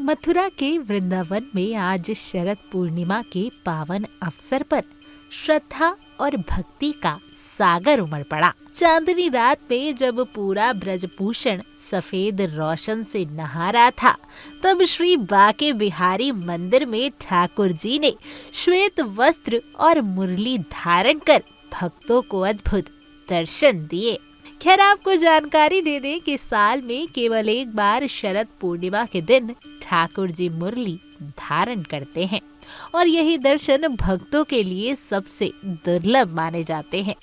मथुरा के वृंदावन में आज शरद पूर्णिमा के पावन अवसर पर श्रद्धा और भक्ति का सागर उमड़ पड़ा। चांदनी रात में जब पूरा ब्रजभूषण सफेद रोशन से नहा रहा था, तब श्री बाके बिहारी मंदिर में ठाकुर जी ने श्वेत वस्त्र और मुरली धारण कर भक्तों को अद्भुत दर्शन दिए। खैर, आपको जानकारी दे दें कि साल में केवल एक बार शरद पूर्णिमा के दिन ठाकुर जी मुरली धारण करते हैं और यही दर्शन भक्तों के लिए सबसे दुर्लभ माने जाते हैं।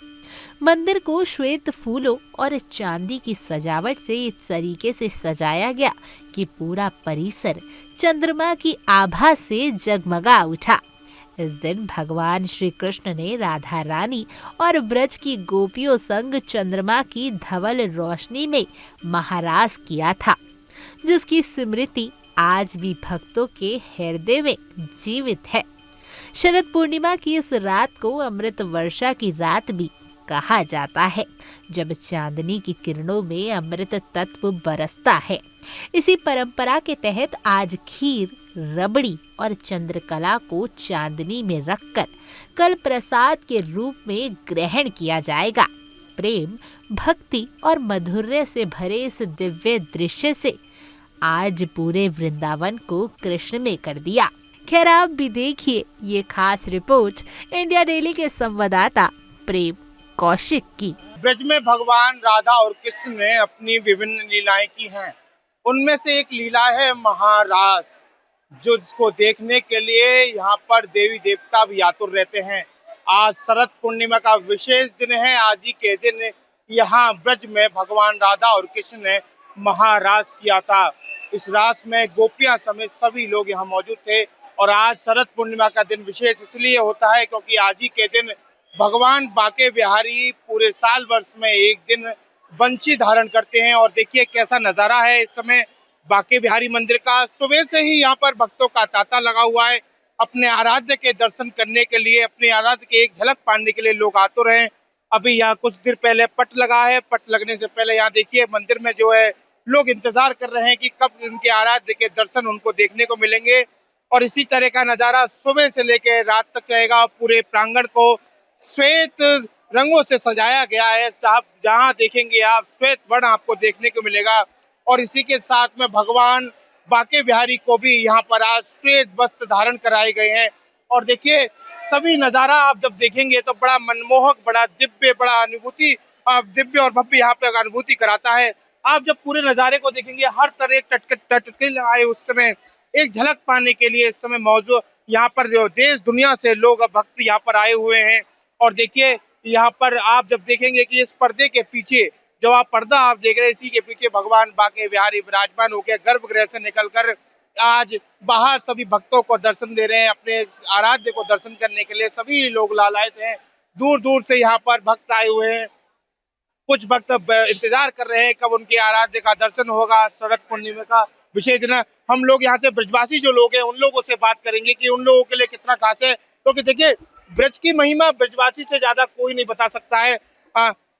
मंदिर को श्वेत फूलों और चांदी की सजावट से इस तरीके से सजाया गया कि पूरा परिसर चंद्रमा की आभा से जगमगा उठा। इस दिन भगवान श्री कृष्ण ने राधा रानी और ब्रज की गोपियों संग चंद्रमा की धवल रोशनी में महारास किया था, जिसकी स्मृति आज भी भक्तों के हृदय में जीवित है। शरद पूर्णिमा की इस रात को अमृत वर्षा की रात भी कहा जाता है, जब चांदनी की किरणों में अमृत तत्व बरसता है। इसी परंपरा के तहत आज खीर, रबड़ी और चंद्रकला को चांदनी में रखकर कल प्रसाद के रूप में ग्रहण किया जाएगा। प्रेम, भक्ति और माधुर्य से भरे इस दिव्य दृश्य से आज पूरे वृंदावन को कृष्ण में कर दिया। खैर, आप भी देखिए ये खास रिपोर्ट इंडिया डेली के संवाददाता प्रेम कौशिक की। ब्रज में भगवान राधा और कृष्ण ने अपनी विभिन्न लीलाएं की हैं। उनमें से एक लीला है महारास, जो जिसको देखने के लिए यहाँ पर देवी देवता भी आतुर रहते हैं। आज शरद पूर्णिमा का विशेष दिन है। आज ही के दिन यहाँ ब्रज में भगवान राधा और कृष्ण ने महारास किया था। इस रास में गोपियां समेत सभी लोग यहाँ मौजूद थे। और आज शरद पूर्णिमा का दिन विशेष इसलिए होता है क्योंकि आज ही के दिन भगवान बाके बिहारी पूरे साल वर्ष में एक दिन बंशी धारण करते हैं। और देखिए कैसा नजारा है इस समय बाके बिहारी मंदिर का। सुबह से ही यहाँ पर भक्तों का तांता लगा हुआ है। अपने आराध्य के दर्शन करने के लिए, अपने आराध्य के एक झलक पाने के लिए लोग आतुर हैं। अभी यहाँ कुछ देर पहले पट लगा है। पट लगने से पहले यहाँ देखिए मंदिर में जो है लोग इंतजार कर रहे हैं कि कब उनके आराध्य के दर्शन उनको देखने को मिलेंगे। और इसी तरह का नजारा सुबह से लेकर रात तक रहेगा। पूरे प्रांगण को श्वेत रंगों से सजाया गया है। आप जहाँ देखेंगे आप श्वेत वर्ण आपको देखने को मिलेगा। और इसी के साथ में भगवान बाके बिहारी को भी यहाँ पर आज श्वेत वस्त्र धारण कराए गए हैं। और देखिए सभी नजारा आप जब देखेंगे तो बड़ा मनमोहक, बड़ा दिव्य, बड़ा अनुभूति, दिव्य और भव्य यहाँ पे अनुभूति कराता है। आप जब पूरे नजारे को देखेंगे हर तरह टटके आए उस समय एक झलक पाने के लिए इस समय मौजूद यहाँ पर जो देश दुनिया से लोग भक्त यहाँ पर आए हुए हैं। और देखिए यहाँ पर आप जब देखेंगे कि इस पर्दे के पीछे जो आप पर्दा आप देख रहे हैं, इसी के पीछे भगवान बाके बिहारी विराजमान होकर गर्भगृह से निकलकर आज बाहर सभी भक्तों को दर्शन दे रहे हैं। अपने आराध्य को दर्शन करने के लिए सभी लोग लालायित हैं। दूर दूर से यहाँ पर भक्त आए हुए हैं। कुछ भक्त इंतजार कर रहे हैं कब उनके आराध्य का दर्शन होगा। शरद पूर्णिमा का विशेष दिन है। हम लोग यहाँ से ब्रजवासी जो लोग हैं उन लोगों से बात करेंगे कि उन लोगों के लिए कितना खास है, क्योंकि देखिए ब्रज की महिमा ब्रजवासी से ज्यादा कोई नहीं बता सकता है।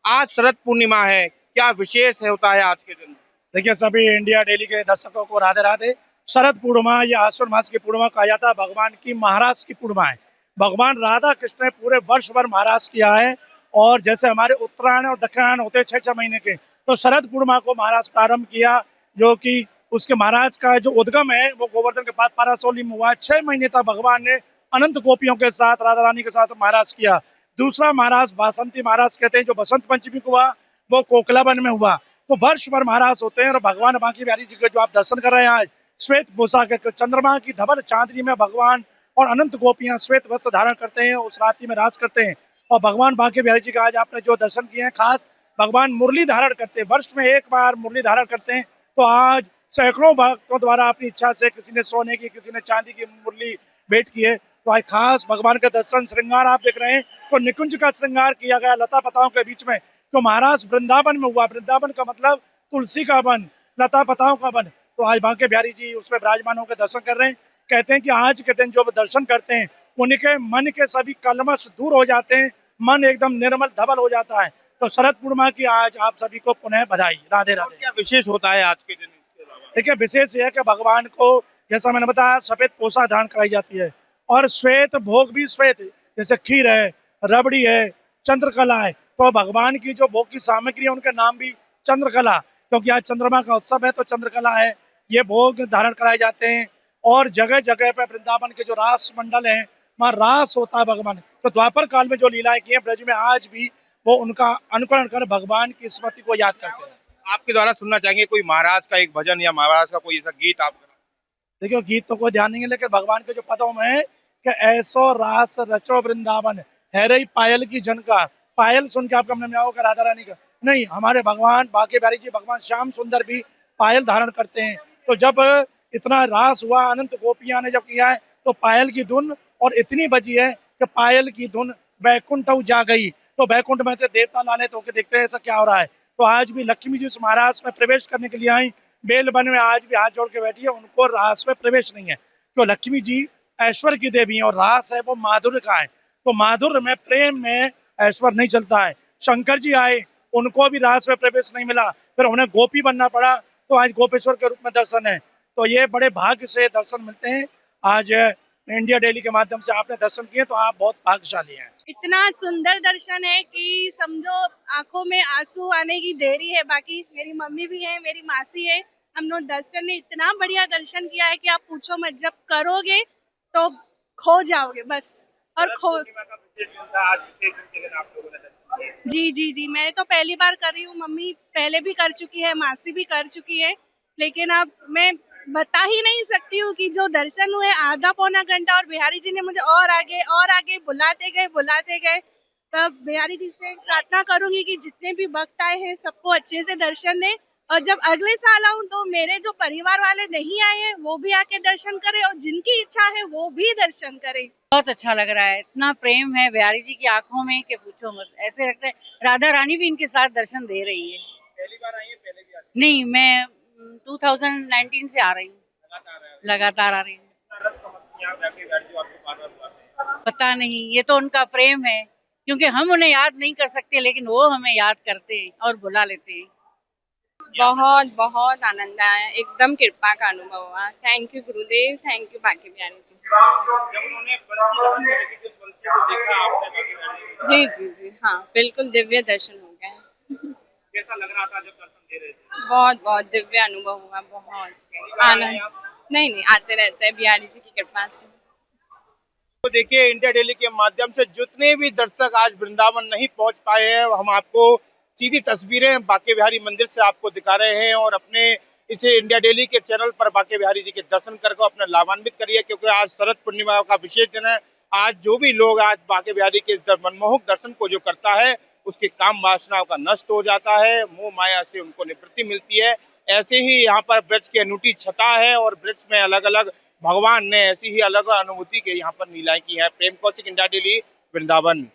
आज शरद पूर्णिमा है, क्या विशेष है होता है आज के दिन? देखिए सभी इंडिया डेली के दर्शकों को राधे राधे। शरद पूर्णिमा या आश्विन मास की पूर्णिमा कहा जाता है। भगवान की महारास की पूर्णिमा है। भगवान राधा कृष्ण ने पूरे वर्ष भर महारास किया है। और जैसे हमारे उत्तरायण और दक्षिणायन होते हैं 6-6 महीने के, तो शरद पूर्णिमा को महाराज प्रारंभ किया, जो कि उसके महाराज का जो उद्गम है वो गोवर्धन के पास पारासोली में हुआ। 6 महीने तक भगवान ने अनंत गोपियों के साथ, राधा रानी के साथ महाराज किया। दूसरा महाराज बासंती महाराज कहते हैं, जो बसंत पंचमी को हुआ वो कोकलावन में हुआ। तो वर्ष भर महाराज होते हैं। और भगवान बाके बिहारी जी के जो आप दर्शन कर रहे हैं आज श्वेत पोशाक, चंद्रमा की धवल चांदनी में भगवान और अनंत गोपियां श्वेत वस्त्र धारण करते हैं, उस रात्रि में राज करते हैं। और भगवान बाके बिहारी जी का आज आपने जो दर्शन किए हैं, खास भगवान मुरली धारण करते हैं, वर्ष में एक बार मुरली धारण करते हैं। तो आज सैकड़ों भक्तों द्वारा अपनी इच्छा से किसी ने सोने की, किसी ने चांदी की मुरली भेंट की है। तो आज खास भगवान का दर्शन, श्रृंगार आप देख रहे हैं तो निकुंज का श्रृंगार किया गया लता पताओं के बीच में। तो महाराज वृंदावन में हुआ। वृंदावन का मतलब तुलसी का वन, लता पताओं का वन। तो आज बाके बिहारी जी उसमें विराजमान होकर दर्शन कर रहे हैं। कहते हैं कि आज के दिन जो दर्शन करते हैं उनके मन के सभी कलमश दूर हो जाते हैं, मन एकदम निर्मल धवल हो जाता है। तो शरद पूर्णिमा की आज आप सभी को पुनः बधाई। राधे राधे। क्या विशेष होता है आज के दिन? देखिए विशेष यह है कि भगवान को जैसा मैंने बताया सफेद पोशाक धारण कराई जाती है और श्वेत भोग भी श्वेत, जैसे खीर है, रबड़ी है, चंद्रकला है। तो भगवान की जो भोग की सामग्री है उनका नाम भी चंद्रकला, क्योंकि आज चंद्रमा का उत्सव है तो चंद्रकला है। ये भोग धारण कराए जाते हैं और जगह जगह पे वृंदावन के जो रास मंडल है वहाँ रास होता है भगवान। तो द्वापर काल में जो लीलाएं की है ब्रज में आज भी वो उनका अनुकरण कर भगवान की स्मृति को याद करते हैं। आपके द्वारा सुनना चाहेंगे कोई महाराज का एक भजन या महाराज का कोई ऐसा गीत आप? देखियो गीत तो कोई ध्यान नहीं है, लेकिन भगवान के जो पदों में है कि ऐसो रास रचो वृंदावन है रही पायल की झनकार। पायल सुन के आपका मन में आओगे राधा रानी का? नहीं, हमारे भगवान बांके बिहारी जी भगवान श्याम सुंदर भी पायल धारण करते हैं। तो जब इतना रास हुआ, अनंत गोपियां ने जब किया है तो पायल की धुन और इतनी बजी है कि पायल की धुन बैकुंठ जा गई। तो बैकुंठ में से देवता लालित होकर देखते हैं ऐसा क्या हो रहा है। तो आज भी लक्ष्मी जी उस महाराज में प्रवेश करने के लिए आई, बेल वन में आज भी हाथ जोड़ के बैठी है, उनको रास में प्रवेश नहीं है। तो लक्ष्मी जी ऐश्वर्य की देवी है और रास है वो माधुर्य का है। तो माधुर्य में, प्रेम में ऐश्वर्य नहीं चलता है। शंकर जी आए, उनको भी रास में प्रवेश नहीं मिला, फिर उन्हें गोपी बनना पड़ा, तो आज गोपेश्वर के रूप में दर्शन है। तो ये बड़े भाग्य से दर्शन मिलते हैं। आज इंडिया डेली के माध्यम से आपने दर्शन किए तो आप बहुत भाग्यशाली हैं। इतना सुंदर दर्शन है कि समझो आंखों में आंसू आने की देरी है। बाकी मेरी मम्मी भी है, मेरी मासी है, हम लोग दर्शन ने इतना बढ़िया दर्शन किया है कि आप पूछो मत। जब करोगे तो खो जाओगे बस। और खो जी जी जी, मैं तो पहली बार कर रही हूँ, मम्मी पहले भी कर चुकी है, मासी भी कर चुकी है, लेकिन अब मैं बता ही नहीं सकती हूँ कि जो दर्शन हुए आधा पौना घंटा, और बिहारी जी ने मुझे और आगे बुलाते गए। तब बिहारी जी से प्रार्थना करूंगी कि जितने भी भक्त आए हैं सबको अच्छे से दर्शन दें, और जब अगले साल आऊं तो मेरे जो परिवार वाले नहीं आए हैं वो भी आके दर्शन करें, और जिनकी इच्छा है वो भी दर्शन करें। बहुत अच्छा लग रहा है, इतना प्रेम है बिहारी जी की आंखों में कि पूछो मत। ऐसे लगता है राधा रानी भी इनके साथ दर्शन दे रही है। पहली बार आई है, पहले भी नहीं, मैं 2019 से आ रही हूँ, लगातार आ रही हूँ। पता नहीं, ये तो उनका प्रेम है, क्योंकि हम उन्हें याद नहीं कर सकते लेकिन वो हमें याद करते हैं और बुला लेते हैं। बहुत बहुत आनंद आया, एकदम कृपा का अनुभव हुआ। Thank you Gurudev, thank you Banke Bihari ji. जब उन्होंने बंसी को देखा आपने जी जी जी हाँ, बिल्कुल दिव्य दर्शन हो गए। कैसा लग रहा था जब दर्शन दे रहे थे? बहुत बहुत दिव्य अनुभव हुआ, बहुत आनंद। नहीं, आते रहते हैं बिहारी जी की कृपा से। तो देखिए, इंडिया डेली के माध्यम से जितने भी दर्शक आज वृंदावन नहीं पहुंच पाए हैं, हम आपको सीधी तस्वीरें बांके बिहारी मंदिर से आपको दिखा रहे हैं, और अपने इसे इंडिया डेली के चैनल पर बांके बिहारी जी के दर्शन करके अपना लाभान्वित करिए, क्योंकि आज शरद पूर्णिमा का विशेष दिन है। आज जो भी लोग आज बांके बिहारी के मनमोहक दर्शन को जो करता है उसकी काम वासनाओं का नष्ट हो जाता है, मोह माया से उनको निवृत्ति मिलती है। ऐसे ही यहाँ पर ब्रज की अनूठी छटा है और ब्रज में अलग अलग भगवान ने ऐसी ही अलग अनुभूति के यहाँ पर लीलाएं की है। प्रेम कौशिक, इंडिया डेली, वृंदावन।